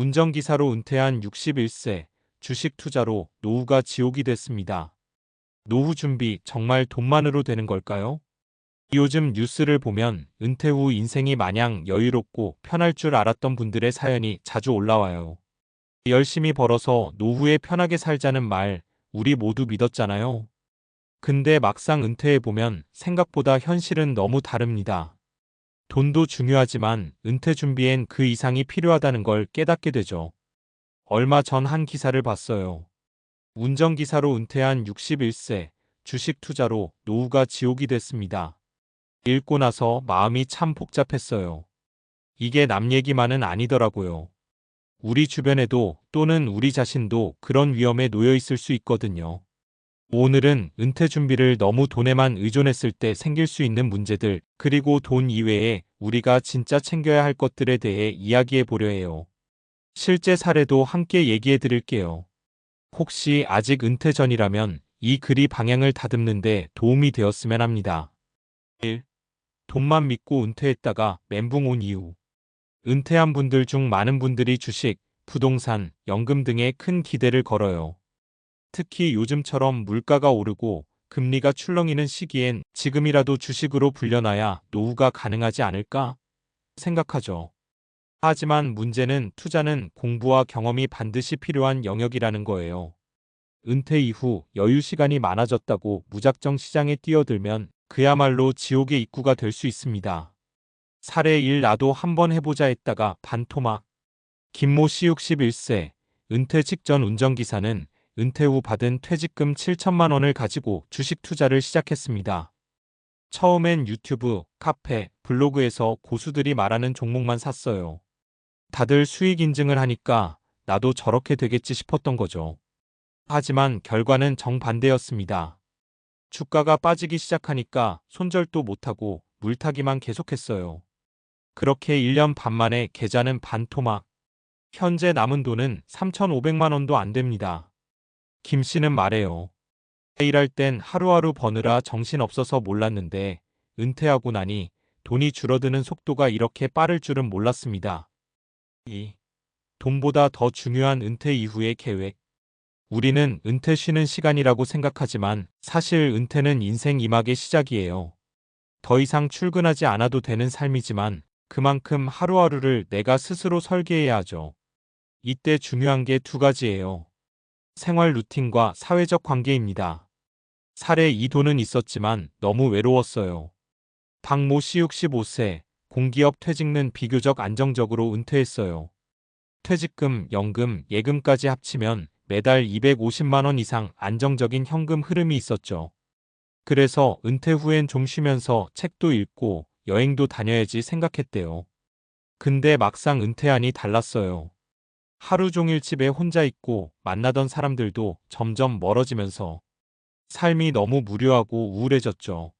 운전기사로 은퇴한 61세, 주식 투자로 노후가 지옥이 됐습니다. 노후 준비 정말 돈만으로 되는 걸까요? 요즘 뉴스를 보면 은퇴 후 인생이 마냥 여유롭고 편할 줄 알았던 분들의 사연이 자주 올라와요. 열심히 벌어서 노후에 편하게 살자는 말, 우리 모두 믿었잖아요. 근데 막상 은퇴해보면 생각보다 현실은 너무 다릅니다. 돈도 중요하지만 은퇴 준비엔 그 이상이 필요하다는 걸 깨닫게 되죠. 얼마 전 한 기사를 봤어요. 운전기사로 은퇴한 61세, 주식 투자로 노후가 지옥이 됐습니다. 읽고 나서 마음이 참 복잡했어요. 이게 남 얘기만은 아니더라고요. 우리 주변에도 또는 우리 자신도 그런 위험에 놓여 있을 수 있거든요. 오늘은 은퇴 준비를 너무 돈에만 의존했을 때 생길 수 있는 문제들, 그리고 돈 이외에 우리가 진짜 챙겨야 할 것들에 대해 이야기해 보려 해요. 실제 사례도 함께 얘기해 드릴게요. 혹시 아직 은퇴 전이라면 이 글이 방향을 다듬는데 도움이 되었으면 합니다. 1. 돈만 믿고 은퇴했다가 멘붕 온 이유. 은퇴한 분들 중 많은 분들이 주식, 부동산, 연금 등에 큰 기대를 걸어요. 특히 요즘처럼 물가가 오르고 금리가 출렁이는 시기엔 지금이라도 주식으로 불려놔야 노후가 가능하지 않을까 생각하죠. 하지만 문제는 투자는 공부와 경험이 반드시 필요한 영역이라는 거예요. 은퇴 이후 여유 시간이 많아졌다고 무작정 시장에 뛰어들면 그야말로 지옥의 입구가 될 수 있습니다. 사례 1. 나도 한번 해보자 했다가 반토막. 김모 씨 61세, 은퇴 직전 운전기사는 은퇴 후 받은 퇴직금 7천만 원을 가지고 주식 투자를 시작했습니다. 처음엔 유튜브, 카페, 블로그에서 고수들이 말하는 종목만 샀어요. 다들 수익 인증을 하니까 나도 저렇게 되겠지 싶었던 거죠. 하지만 결과는 정반대였습니다. 주가가 빠지기 시작하니까 손절도 못하고 물타기만 계속했어요. 그렇게 1년 반 만에 계좌는 반토막. 현재 남은 돈은 3,500만 원도 안 됩니다. 김 씨는 말해요. 일할 땐 하루하루 버느라 정신없어서 몰랐는데 은퇴하고 나니 돈이 줄어드는 속도가 이렇게 빠를 줄은 몰랐습니다. 2. 돈보다 더 중요한 은퇴 이후의 계획. 우리는 은퇴 쉬는 시간이라고 생각하지만 사실 은퇴는 인생 2막의 시작이에요. 더 이상 출근하지 않아도 되는 삶이지만 그만큼 하루하루를 내가 스스로 설계해야 하죠. 이때 중요한 게 두 가지예요. 생활 루틴과 사회적 관계입니다. 사례 2. 돈은 있었지만 너무 외로웠어요. 박모 씨 65세, 공기업 퇴직는 비교적 안정적으로 은퇴했어요. 퇴직금, 연금, 예금까지 합치면 매달 250만 원 이상 안정적인 현금 흐름이 있었죠. 그래서 은퇴 후엔 좀 쉬면서 책도 읽고 여행도 다녀야지 생각했대요. 근데 막상 은퇴하니 달랐어요. 하루 종일 집에 혼자 있고 만나던 사람들도 점점 멀어지면서 삶이 너무 무료하고 우울해졌죠.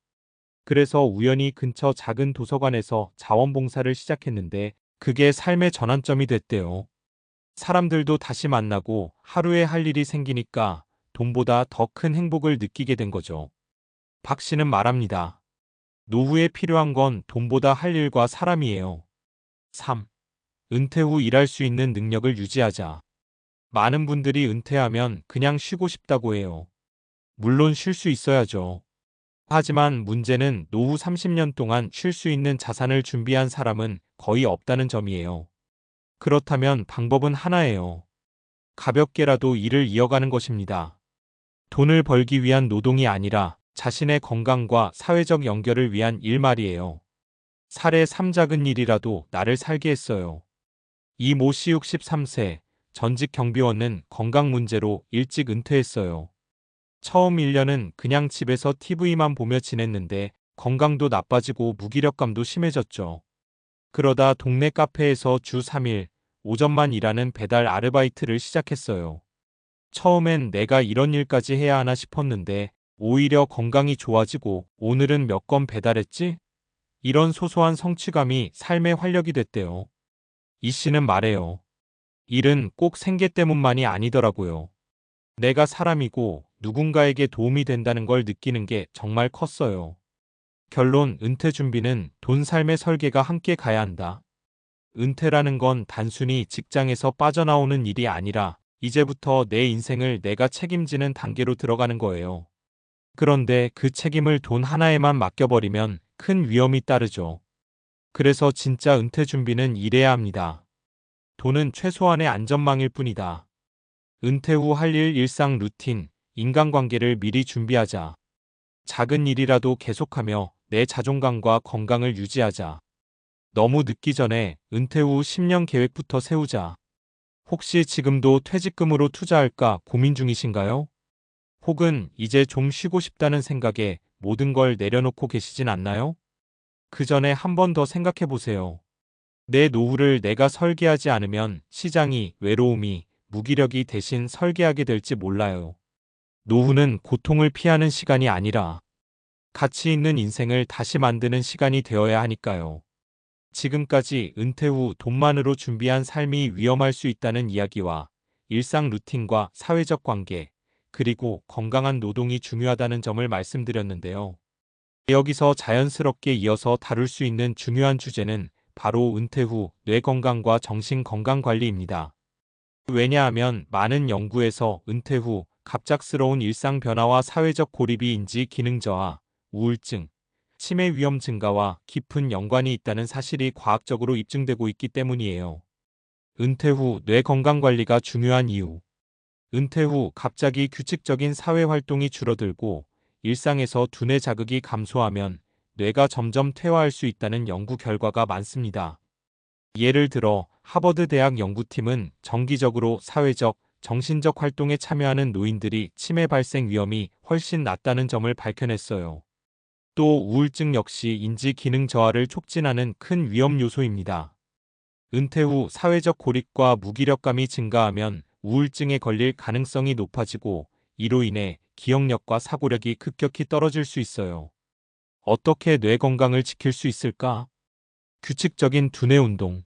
그래서 우연히 근처 작은 도서관에서 자원봉사를 시작했는데 그게 삶의 전환점이 됐대요. 사람들도 다시 만나고 하루에 할 일이 생기니까 돈보다 더 큰 행복을 느끼게 된 거죠. 박 씨는 말합니다. 노후에 필요한 건 돈보다 할 일과 사람이에요. 3. 은퇴 후 일할 수 있는 능력을 유지하자. 많은 분들이 은퇴하면 그냥 쉬고 싶다고 해요. 물론 쉴 수 있어야죠. 하지만 문제는 노후 30년 동안 쉴 수 있는 자산을 준비한 사람은 거의 없다는 점이에요. 그렇다면 방법은 하나예요. 가볍게라도 일을 이어가는 것입니다. 돈을 벌기 위한 노동이 아니라 자신의 건강과 사회적 연결을 위한 일 말이에요. 사례 3. 작은 일이라도 나를 살게 했어요. 이모 씨 63세, 전직 경비원은 건강 문제로 일찍 은퇴했어요. 처음 1년은 그냥 집에서 TV만 보며 지냈는데 건강도 나빠지고 무기력감도 심해졌죠. 그러다 동네 카페에서 주 3일, 오전만 일하는 배달 아르바이트를 시작했어요. 처음엔 내가 이런 일까지 해야 하나 싶었는데 오히려 건강이 좋아지고 오늘은 몇 건 배달했지? 이런 소소한 성취감이 삶의 활력이 됐대요. 이 씨는 말해요. 일은 꼭 생계 때문만이 아니더라고요. 내가 사람이고 누군가에게 도움이 된다는 걸 느끼는 게 정말 컸어요. 결론, 은퇴 준비는 돈 삶의 설계가 함께 가야 한다. 은퇴라는 건 단순히 직장에서 빠져나오는 일이 아니라 이제부터 내 인생을 내가 책임지는 단계로 들어가는 거예요. 그런데 그 책임을 돈 하나에만 맡겨버리면 큰 위험이 따르죠. 그래서 진짜 은퇴 준비는 이래야 합니다. 돈은 최소한의 안전망일 뿐이다. 은퇴 후 할 일, 일상 루틴, 인간관계를 미리 준비하자. 작은 일이라도 계속하며 내 자존감과 건강을 유지하자. 너무 늦기 전에 은퇴 후 10년 계획부터 세우자. 혹시 지금도 퇴직금으로 투자할까 고민 중이신가요? 혹은 이제 좀 쉬고 싶다는 생각에 모든 걸 내려놓고 계시진 않나요? 그 전에 한 번 더 생각해 보세요. 내 노후를 내가 설계하지 않으면 시장이, 외로움이, 무기력이 대신 설계하게 될지 몰라요. 노후는 고통을 피하는 시간이 아니라 가치 있는 인생을 다시 만드는 시간이 되어야 하니까요. 지금까지 은퇴 후 돈만으로 준비한 삶이 위험할 수 있다는 이야기와 일상 루틴과 사회적 관계, 그리고 건강한 노동이 중요하다는 점을 말씀드렸는데요. 여기서 자연스럽게 이어서 다룰 수 있는 중요한 주제는 바로 은퇴 후 뇌 건강과 정신 건강 관리입니다. 왜냐하면 많은 연구에서 은퇴 후 갑작스러운 일상 변화와 사회적 고립이 인지 기능 저하, 우울증, 치매 위험 증가와 깊은 연관이 있다는 사실이 과학적으로 입증되고 있기 때문이에요. 은퇴 후 뇌 건강 관리가 중요한 이유. 은퇴 후 갑자기 규칙적인 사회 활동이 줄어들고 일상에서 두뇌 자극이 감소하면 뇌가 점점 퇴화할 수 있다는 연구 결과가 많습니다. 예를 들어 하버드 대학 연구팀은 정기적으로 사회적, 정신적 활동에 참여하는 노인들이 치매 발생 위험이 훨씬 낮다는 점을 밝혀냈어요. 또 우울증 역시 인지 기능 저하를 촉진하는 큰 위험 요소입니다. 은퇴 후 사회적 고립과 무기력감이 증가하면 우울증에 걸릴 가능성이 높아지고 이로 인해 기억력과 사고력이 급격히 떨어질 수 있어요. 어떻게 뇌 건강을 지킬 수 있을까? 규칙적인 두뇌 운동,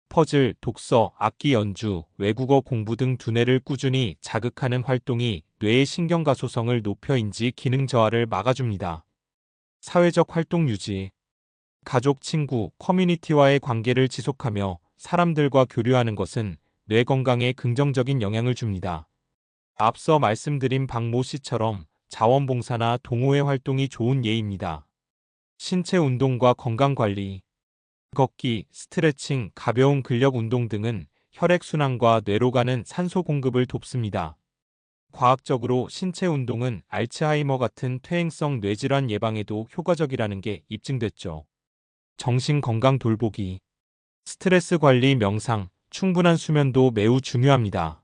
퍼즐, 독서, 악기 연주, 외국어 공부 등 두뇌를 꾸준히 자극하는 활동이 뇌의 신경가소성을 높여 인지 기능 저하를 막아줍니다. 사회적 활동 유지, 가족, 친구, 커뮤니티와의 관계를 지속하며 사람들과 교류하는 것은 뇌 건강에 긍정적인 영향을 줍니다. 앞서 말씀드린 박모 씨처럼 자원봉사나 동호회 활동이 좋은 예입니다. 신체 운동과 건강 관리, 걷기, 스트레칭, 가벼운 근력 운동 등은 혈액순환과 뇌로 가는 산소 공급을 돕습니다. 과학적으로 신체 운동은 알츠하이머 같은 퇴행성 뇌질환 예방에도 효과적이라는 게 입증됐죠. 정신 건강 돌보기, 스트레스 관리, 명상, 충분한 수면도 매우 중요합니다.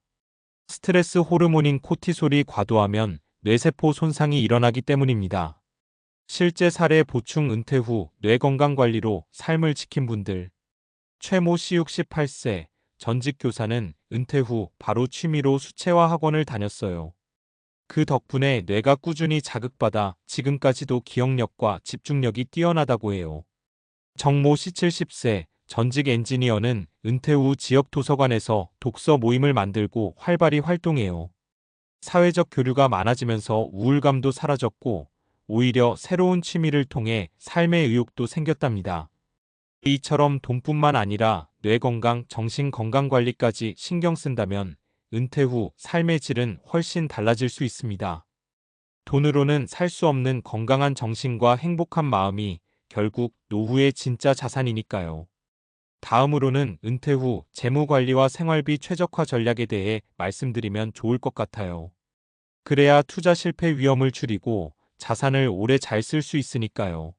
스트레스 호르몬인 코티솔이 과도하면 뇌세포 손상이 일어나기 때문입니다. 실제 사례 보충 은퇴 후 뇌 건강 관리로 삶을 지킨 분들. 최모 씨 68세, 전직 교사는 은퇴 후 바로 취미로 수채화 학원을 다녔어요. 그 덕분에 뇌가 꾸준히 자극받아 지금까지도 기억력과 집중력이 뛰어나다고 해요. 정모 씨 70세, 전직 엔지니어는 은퇴 후 지역 도서관에서 독서 모임을 만들고 활발히 활동해요. 사회적 교류가 많아지면서 우울감도 사라졌고 오히려 새로운 취미를 통해 삶의 의욕도 생겼답니다. 이처럼 돈뿐만 아니라 뇌 건강, 정신 건강 관리까지 신경 쓴다면 은퇴 후 삶의 질은 훨씬 달라질 수 있습니다. 돈으로는 살 수 없는 건강한 정신과 행복한 마음이 결국 노후의 진짜 자산이니까요. 다음으로는 은퇴 후 재무 관리와 생활비 최적화 전략에 대해 말씀드리면 좋을 것 같아요. 그래야 투자 실패 위험을 줄이고 자산을 오래 잘 쓸 수 있으니까요.